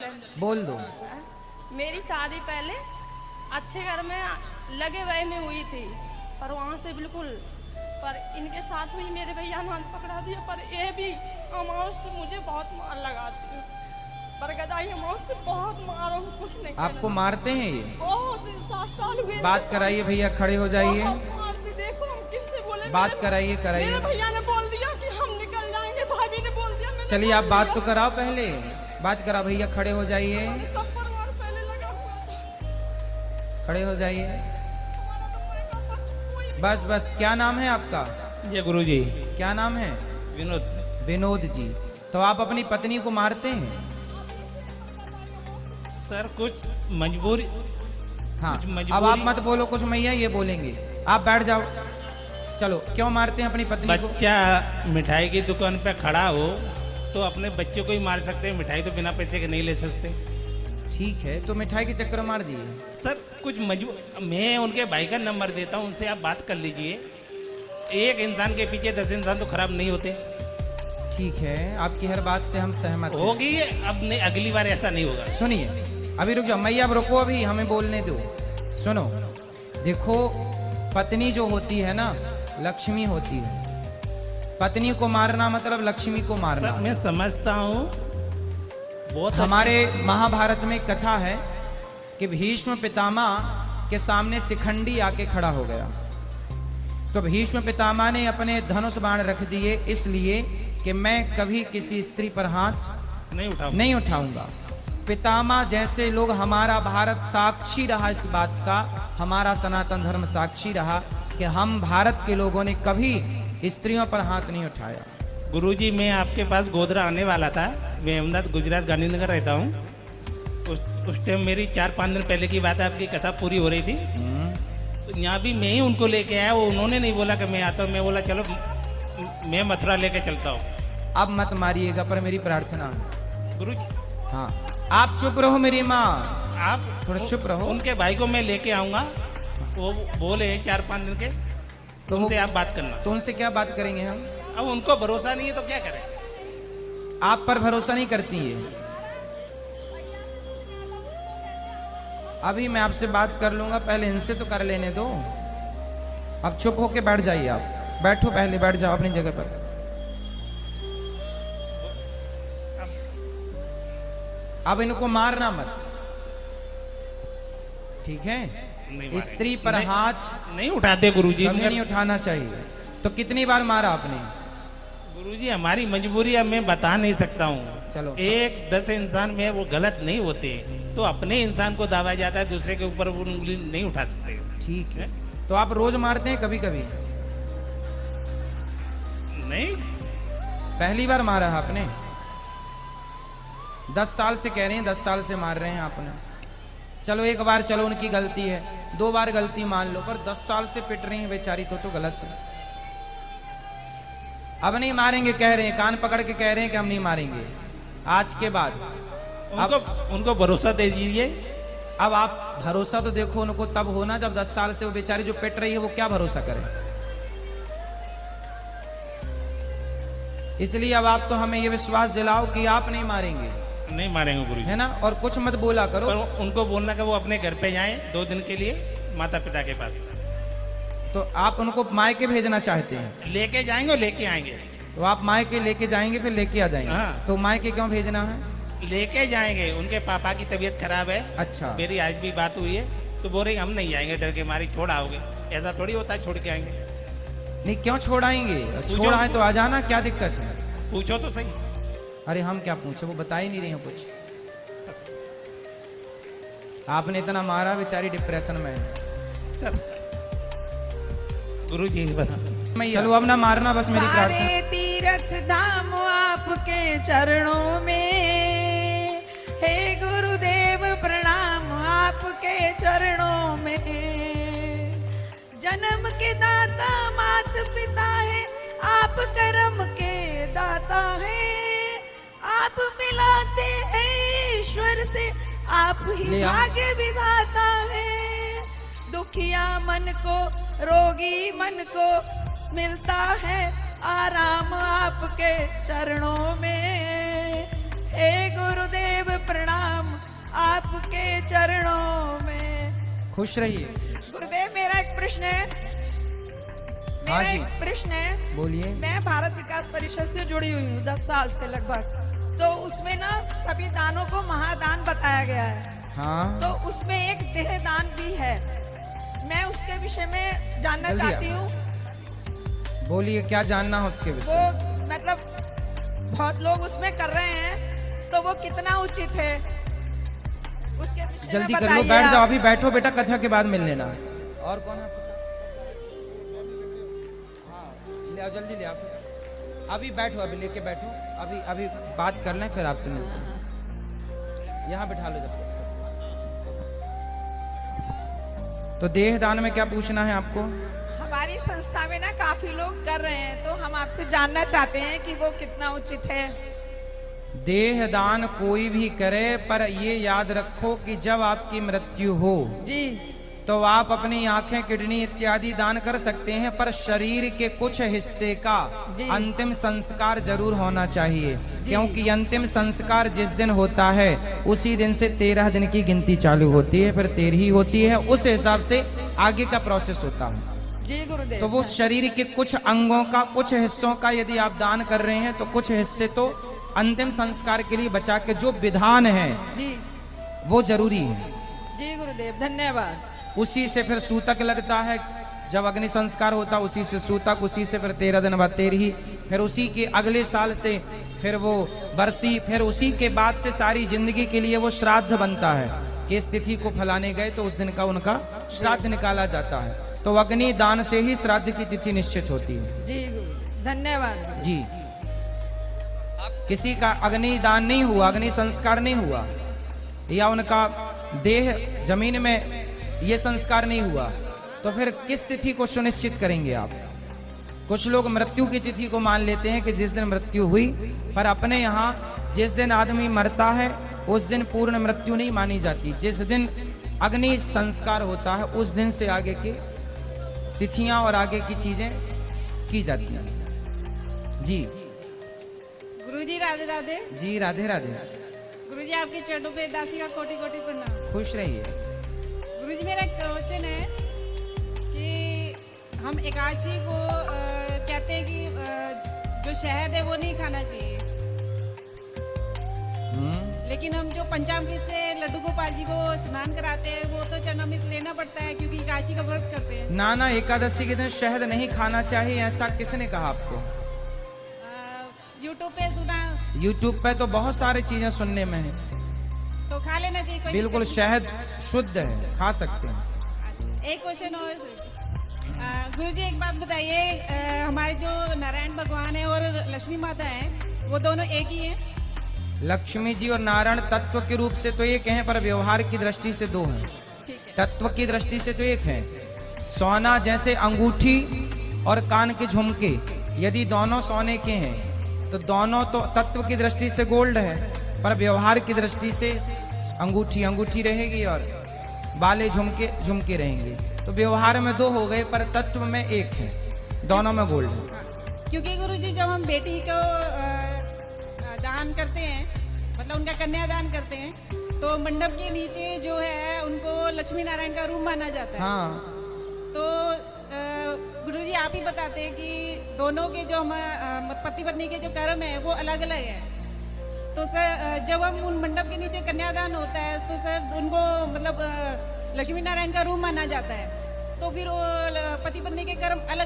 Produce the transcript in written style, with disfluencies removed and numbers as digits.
भूपेंद्र। बोल दो। मेरी शादी पहले अच्छे घर में लगे हुए में हुई थी, पर वहाँ से बिल्कुल, पर इनके साथ हुई, मेरे भैया ने हाथ पकड़ा दिया। पर ये भी अमाउस से मुझे बहुत मार लगाती है, पर गदाई अमाउस से बहुत मारो, कुछ नहीं। आपको मारते हैं ये? बहुत 7 साल हुए। बात कराइए भैया, खड़े हो जाइए। देखो हम किससे बोले। बात कराइए कराइए। मेरे भैया ने बोल दिया कि हम निकल जाएंगे, भाभी ने बोल दिया। चलिए आप बात तो कराओ, पहले बात करा। भैया खड़े हो जाइए, सब परिवार पहले लगा हुआ था। खड़े हो जाइए। बस बस, क्या नाम है आपका? जी गुरुजी। क्या नाम है? विनोद। विनोद जी। तो आप अपनी पत्नी को मारते हैं? सर कुछ मजबूरी। हाँ, कुछ मजबूरी। अब आप मत बोलो कुछ, मैया ये बोलेंगे। आप बैठ जाओ। चलो, क्यों मारते हैं अपनी पत्नी को? बच्चा मिठाई की दुकान पे खड़ा हो तो अपने बच्चे को ही मार सकते हैं, मिठाई तो बिना पैसे के नहीं ले सकते। ठीक है, तो मिठाई के चक्कर में मार दिए। सर कुछ मजबूर, मैं उनके भाई का नंबर देता हूँ, उनसे आप बात कर लीजिए। एक इंसान के पीछे 10 इंसान तो खराब नहीं होते। ठीक है, आपकी हर बात से हम सहमत हैं। होगी, अब नहीं, अगली बार ऐसा नहीं होगा। सुनिए, अभी रुक जाओ मैया, अब रुको, अभी हमें बोलने दो। सुनो, देखो, पत्नी जो होती है ना, लक्ष्मी होती है। पत्नी को मारना मतलब लक्ष्मी को मारना। सर मैं समझता हूँ, बहुत हमारे महाभारत में कथा है कि भीष्म पितामह के सामने शिखंडी आके खड़ा हो गया, तो भीष्म पितामह ने अपने धनुष बाण रख दिए, इसलिए कि मैं कभी किसी स्त्री पर हाथ नहीं उठाऊंगा। पितामह जैसे लोग, हमारा भारत साक्षी रहा इस बात का, हमारा सनातन धर्म साक्षी रहा कि हम भारत के लोगों ने कभी स्त्रियों पर हाथ नहीं उठाया। गुरुजी मैं आपके पास गोधरा आने वाला था। मैं अहमदाबाद गुजरात गांधीनगर रहता हूँ। उस टाइम मेरी 4-5 दिन पहले की बात है, आपकी कथा पूरी हो रही थी। तो यहाँ भी मैं ही उनको लेके आया, वो उन्होंने नहीं बोला कि मैं आता हूँ, मैं बोला चलो मैं मथुरा लेके चलता हूँ। अब मत मारिएगा, पर मेरी प्रार्थना है। गुरुजी हाँ, आप चुप रहो मेरी माँ, आप थोड़ा चुप रहो। उनके भाई को मैं लेके आऊंगा, वो बोले 4-5 दिन के, तो उनसे आप बात करना। तो उनसे क्या बात करेंगे हम? अब उनको भरोसा नहीं है तो क्या करें? आप पर भरोसा नहीं करती है। अभी मैं आपसे बात कर लूंगा, पहले इनसे तो कर लेने दो। अब चुप होके बैठ जाइए, आप बैठो, पहले बैठ जाओ अपनी जगह पर। अब इनको मारना मत, ठीक है? स्त्री पर हाथ नहीं उठाते गुरुजी, कभी नहीं उठाना चाहिए। तो कितनी बार मारा आपने? गुरुजी हमारी मजबूरी है, मैं बता नहीं सकता हूँ। चलो, 1-10 इंसान में वो गलत नहीं होते, तो अपने इंसान को दावा जाता है, दूसरे के ऊपर वो उंगली नहीं उठा सकते। ठीक है, तो आप रोज मारते हैं कभी कभी? नहीं, पहली बार मारा है आपने? 10 साल से कह रहे हैं, 10 साल से मार रहे हैं आपने। चलो एक बार, चलो उनकी गलती है, 2 बार गलती मान लो, पर 10 साल से पिट रही हैं बेचारी, तो गलत है। अब नहीं मारेंगे कह रहे हैं, कान पकड़ के कह रहे हैं कि हम नहीं मारेंगे आज के बाद। उनको भरोसा दे दीजिए। अब आप भरोसा तो देखो उनको तब होना जब 10 साल से वो बेचारी जो पिट रही है वो क्या भरोसा करे। इसलिए अब आप तो हमें ये विश्वास दिलाओ कि आप नहीं मारेंगे। नहीं मारेंगे गुरुजी, है ना? और कुछ मत बोला करो। पर उनको बोलना कि वो अपने घर पे जाएं 2 दिन के लिए माता पिता के पास। तो आप उनको मायके भेजना चाहते हैं? लेके जाएंगे और लेके आएंगे। तो आप मायके लेके जाएंगे फिर लेके आ जाएंगे। हाँ। तो मायके क्यों भेजना है? लेके जाएंगे, उनके पापा की तबीयत खराब है। अच्छा, मेरी आज भी बात हुई है, तो बोल रहे हम नहीं जाएंगे, डर के मारी छोड़ आओगे। ऐसा थोड़ी होता है छोड़ के आएंगे। नहीं, क्यों छोड़ाएंगे? छोड़ा है तो आ जाना, क्या दिक्कत है? पूछो तो सही। अरे हम क्या पूछे, वो बता ही नहीं रहे हैं कुछ। आपने इतना मारा, बेचारी डिप्रेशन में है। सर गुरुजी बस चलो अब ना मारना, बस मेरी प्रार्थना। सारे तीर्थ धाम आपके चरणों में, हे गुरुदेव प्रणाम आपके चरणों में। जन्म के दाता मात पिता है, आप कर्म के दाता है, आप मिलाते हैं ईश्वर से, आप ही भाग्य विधाता है। दुखिया मन को, रोगी मन को मिलता है आराम आपके चरणों में। हे गुरुदेव प्रणाम खुश रहिए। गुरुदेव मेरा एक प्रश्न है। हाँ मेरा जी। एक प्रश्न है। बोलिए। मैं भारत विकास परिषद से जुड़ी हुई हूँ 10 साल से लगभग। तो उसमें ना सभी दानों को महादान बताया गया है। हाँ, तो उसमें एक देह दान भी है। मैं उसके विषय में जानना जल्दी चाहती आओ। हूँ। बोलिए क्या जानना है उसके वो विषय। मतलब बहुत लोग उसमें कर रहे हैं, तो वो कितना उचित है उसके विषय जल्दी में कर लो, बताइए बैठ जाओ। आप। अभी बैठो बेटा, कथा के बाद मिल लेना। और कौन है? हाँ, ले आओ, जल्दी ले आओ। अभी बैठो, अभी लेके बैठो। अभी अभी बात कर लें, फिर आपसे मिलते हैं। यहाँ बिठा लो जब तक। तो देह दान में क्या पूछना है आपको? हमारी संस्था में ना काफी लोग कर रहे हैं, तो हम आपसे जानना चाहते हैं कि वो कितना उचित है। देह दान कोई भी करे, पर ये याद रखो कि जब आपकी मृत्यु हो जी तो आप अपनी आंखें, किडनी इत्यादि दान कर सकते हैं, पर शरीर के कुछ हिस्से का जी। अंतिम संस्कार जरूर होना चाहिए, क्योंकि अंतिम संस्कार जिस दिन होता है उसी दिन से 13 दिन की गिनती चालू होती है, फिर 13 होती है। उस हिसाब से आगे का प्रोसेस होता है। जी गुरुदेव। तो वो शरीर के कुछ अंगों का, कुछ हिस्सों का यदि आप दान कर रहे हैं, तो कुछ हिस्से तो अंतिम संस्कार के लिए बचा के जो विधान है जी वो जरूरी है। जी गुरुदेव, धन्यवाद। उसी से फिर सूतक लगता है, जब अग्नि संस्कार होता उसी से सूतक, उसी से फिर 13 दिन बाद 13, फिर उसी के अगले साल से फिर वो बरसी, फिर उसी के बाद से सारी जिंदगी के लिए वो श्राद्ध बनता है कि इस तिथि को फलाने गए तो उस दिन का उनका श्राद्ध निकाला जाता है। तो अग्नि दान से ही श्राद्ध की तिथि निश्चित होती है। जी गुरुदेव, धन्यवाद। जी, किसी का अग्नि दान नहीं हुआ, अग्नि संस्कार नहीं हुआ, या उनका देह जमीन में ये संस्कार नहीं हुआ, तो फिर किस तिथि को सुनिश्चित करेंगे आप? कुछ लोग मृत्यु की तिथि को मान लेते हैं कि जिस दिन मृत्यु हुई, पर अपने यहाँ जिस दिन आदमी मरता है उस दिन पूर्ण मृत्यु नहीं मानी जाती। जिस दिन अग्नि संस्कार होता है उस दिन से आगे की तिथियां और आगे की चीजें की जाती हैं। जी गुरुजी राधे राधे। जी, राधे राधे। गुरुजी आपके चरणों पे दासी का कोटि कोटि प्रणाम। खुश रहिए। गुरुजी मेरा एक क्वेश्चन है कि हम एकादशी को कहते हैं कि जो शहद है वो नहीं खाना चाहिए, लेकिन हम जो पंचामृत से लड्डू गोपाल जी को स्नान कराते हैं वो तो चरणामृत लेना पड़ता है क्योंकि एकादशी का व्रत करते हैं। ना ना, एकादशी के दिन शहद नहीं खाना चाहिए, ऐसा किसने कहा आपको? यूट्यूब पे सुना, यूट्यूब पे तो बहुत सारी चीजें सुनने में है। तो खा लेना चाहिए, कोई बिल्कुल, दिक्कत शहद शुद्ध है, खा सकते हैं। नहीं। अच्छा, एक क्वेश्चन और गुरुजी एक बात बताइए, हमारे जो नारायण भगवान है और लक्ष्मी माता है वो दोनों एक ही हैं? लक्ष्मी जी और नारायण तत्व के रूप से तो एक हैं, पर व्यवहार की दृष्टि से दो हैं। ठीक है। तत्व की दृष्टि से तो एक है। सोना जैसे अंगूठी और कान के झुमके, यदि दोनों सोने के हैं तो दोनों तो तत्व की दृष्टि से गोल्ड है, पर व्यवहार की दृष्टि से अंगूठी अंगूठी रहेगी और बाले झुमके झुमके रहेंगे। तो व्यवहार में दो हो गए, पर तत्व में एक है, दोनों में गोल्ड है। क्योंकि गुरुजी जब हम बेटी को दान करते हैं, मतलब उनका कन्यादान करते हैं, तो मंडप के नीचे जो है उनको लक्ष्मी नारायण का रूप माना जाता है। हाँ, तो गुरुजी आप ही बताते हैं कि दोनों के जो पति पत्नी के जो कर्म है वो अलग अलग है। तो सर जब हम उन मंडप के नीचे कन्यादान होता है तो सर उनको मतलब लक्ष्मी नारायण का रूप माना जाता है, तो फिर वो पति पत्नी के कर्म अलग